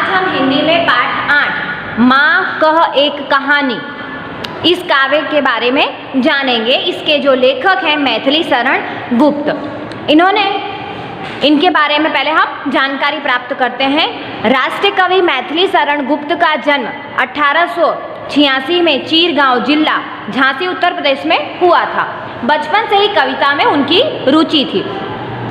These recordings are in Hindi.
आज हम हिंदी में पाठ 8 माँ कह एक कहानी इस काव्य के बारे में जानेंगे। इसके जो लेखक हैं मैथिली शरण गुप्त। इनके बारे में पहले हम जानकारी प्राप्त करते हैं। राष्ट्रीय कवि मैथिली शरण गुप्त का जन्म 1886 में चीरगांव जिला झांसी उत्तर प्रदेश में हुआ था। बचपन से ही कविता में उनकी रुचि थी।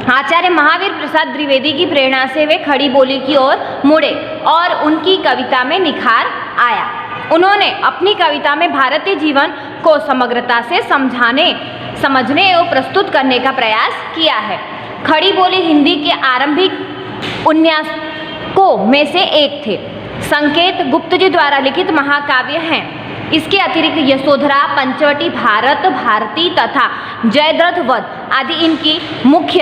आचार्य महावीर प्रसाद द्विवेदी की प्रेरणा से वे खड़ी बोली की ओर मुड़े और उनकी कविता में निखार आया। उन्होंने अपनी कविता में भारतीय जीवन को समग्रता से समझने एवं प्रस्तुत करने का प्रयास किया है। खड़ी बोली हिंदी के आरंभिक उपन्यासों में से एक थे। संकेत गुप्त जी द्वारा लिखित महाकाव्य हैं। इसके अतिरिक्त यशोधरा, पंचवटी, भारत भारती तथा जयद्रथ वध आदि इनकी मुख्य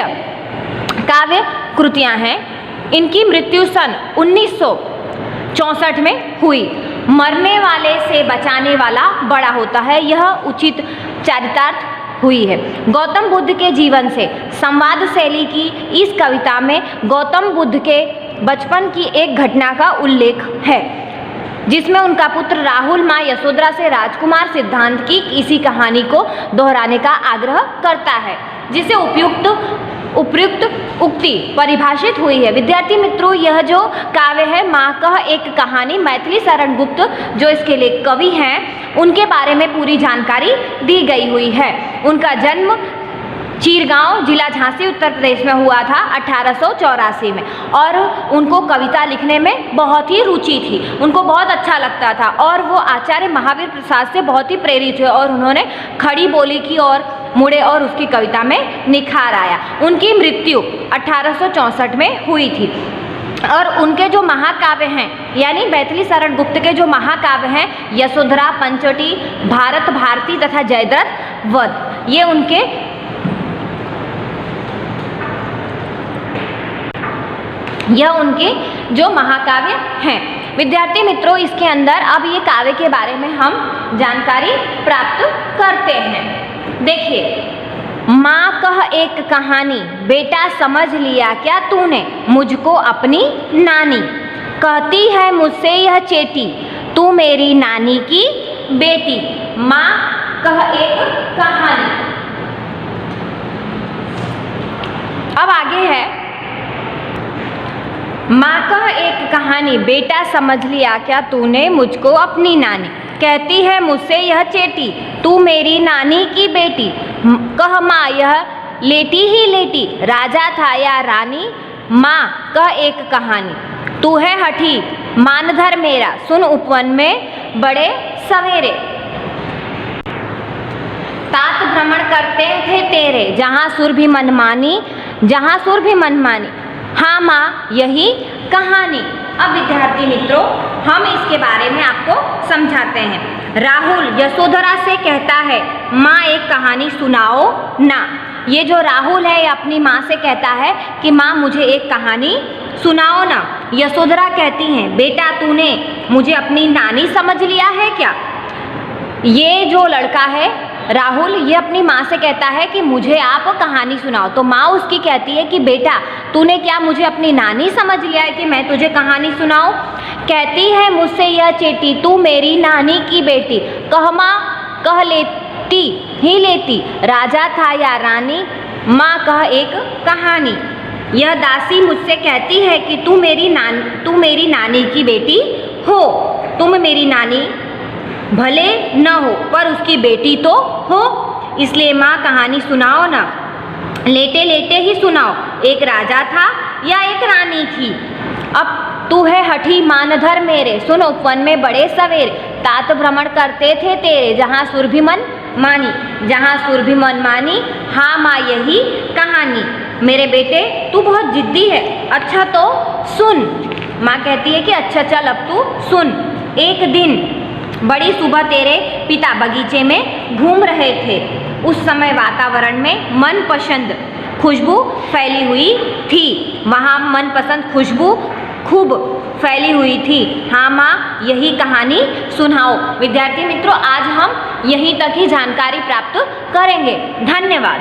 काव्य कृतियां हैं। इनकी मृत्यु सन 1964 में हुई। मरने वाले से बचाने वाला बड़ा होता है, यह उचित चरितार्थ हुई है। गौतम बुद्ध के जीवन से संवाद शैली की इस कविता में गौतम बुद्ध के बचपन की एक घटना का उल्लेख है, जिसमें उनका पुत्र राहुल माँ यशोधरा से राजकुमार सिद्धांत की इसी कहानी को दोहराने का आग्रह करता है, जिसे उपयुक्त उक्ति परिभाषित हुई है। विद्यार्थी मित्रों, यह जो काव्य है माँ कह एक कहानी, मैथिली शरण गुप्त जो इसके लिए कवि हैं, उनके बारे में पूरी जानकारी दी गई हुई है। उनका जन्म चीरगांव जिला झांसी उत्तर प्रदेश में हुआ था 1884 में, और उनको कविता लिखने में बहुत ही रुचि थी। उनको बहुत अच्छा लगता था और वो आचार्य महावीर प्रसाद से बहुत ही प्रेरित हुए और उन्होंने खड़ी बोली की ओर मुड़े और उसकी कविता में निखार आया। उनकी मृत्यु 1864 में हुई थी। और उनके जो महाकाव्य हैं, यानी मैथिली शरण गुप्त के जो महाकाव्य हैं, यशोधरा, पंचवटी, भारत भारती तथा जयद्रथ वध, ये उनके जो महाकाव्य हैं। विद्यार्थी मित्रों, इसके अंदर अब ये काव्य के बारे में हम जानकारी प्राप्त करते हैं। देखिए, माँ कह एक कहानी, बेटा समझ लिया क्या तूने मुझको अपनी नानी। कहती है मुझसे यह चेटी, तू मेरी नानी की बेटी। माँ कह एक कहानी। अब आगे है, माँ कह एक कहानी, बेटा समझ लिया क्या तूने मुझको अपनी नानी। कहती है मुझसे यह चेटी, तू मेरी नानी की बेटी। कह माँ यह लेटी ही लेटी, राजा था या रानी। माँ कह एक कहानी, तू है हठी मानधर मेरा, सुन उपवन में बड़े सवेरे। तात भ्रमण करते थे तेरे, जहाँ सुर भी मनमानी, जहाँ सुर भी मनमानी। हाँ माँ यही कहानी। अब विद्यार्थी मित्रों, हम इसके बारे में आपको समझाते हैं। राहुल यशोधरा से कहता है, माँ एक कहानी सुनाओ ना। ये जो राहुल है, ये अपनी माँ से कहता है कि माँ मुझे एक कहानी सुनाओ ना। यशोधरा कहती हैं, बेटा तूने मुझे अपनी नानी समझ लिया है क्या। ये जो लड़का है राहुल, ये अपनी माँ से कहता है कि मुझे आप कहानी सुनाओ। तो माँ उसकी कहती है कि बेटा तूने क्या मुझे अपनी नानी समझ लिया है कि मैं तुझे कहानी सुनाऊं। कहती है मुझसे यह चेटी, तू मेरी नानी की बेटी। कह माँ कह लेती ही लेती, राजा था या रानी। माँ कह एक कहानी। यह दासी मुझसे कहती है कि तू मेरी नानी की बेटी हो। तुम मेरी नानी भले न हो पर उसकी बेटी तो हो, इसलिए माँ कहानी सुनाओ ना। लेटे लेटे ही सुनाओ, एक राजा था या एक रानी थी। अब तू है हठी मानधर मेरे, सुन उपवन में बड़े सवेरे। तात भ्रमण करते थे तेरे, जहाँ सुर भी मन मानी, जहाँ सुर भी मन मानी। हाँ माँ यही कहानी। मेरे बेटे तू बहुत जिद्दी है, अच्छा तो सुन। माँ कहती है कि अच्छा चल अब तू सुन। एक दिन बड़ी सुबह तेरे पिता बगीचे में घूम रहे थे। उस समय वातावरण में मनपसंद खुशबू फैली हुई थी। वहाँ मनपसंद खुशबू खूब फैली हुई थी। हाँ माँ यही कहानी सुनाओ। विद्यार्थी मित्रों, आज हम यहीं तक ही जानकारी प्राप्त करेंगे। धन्यवाद।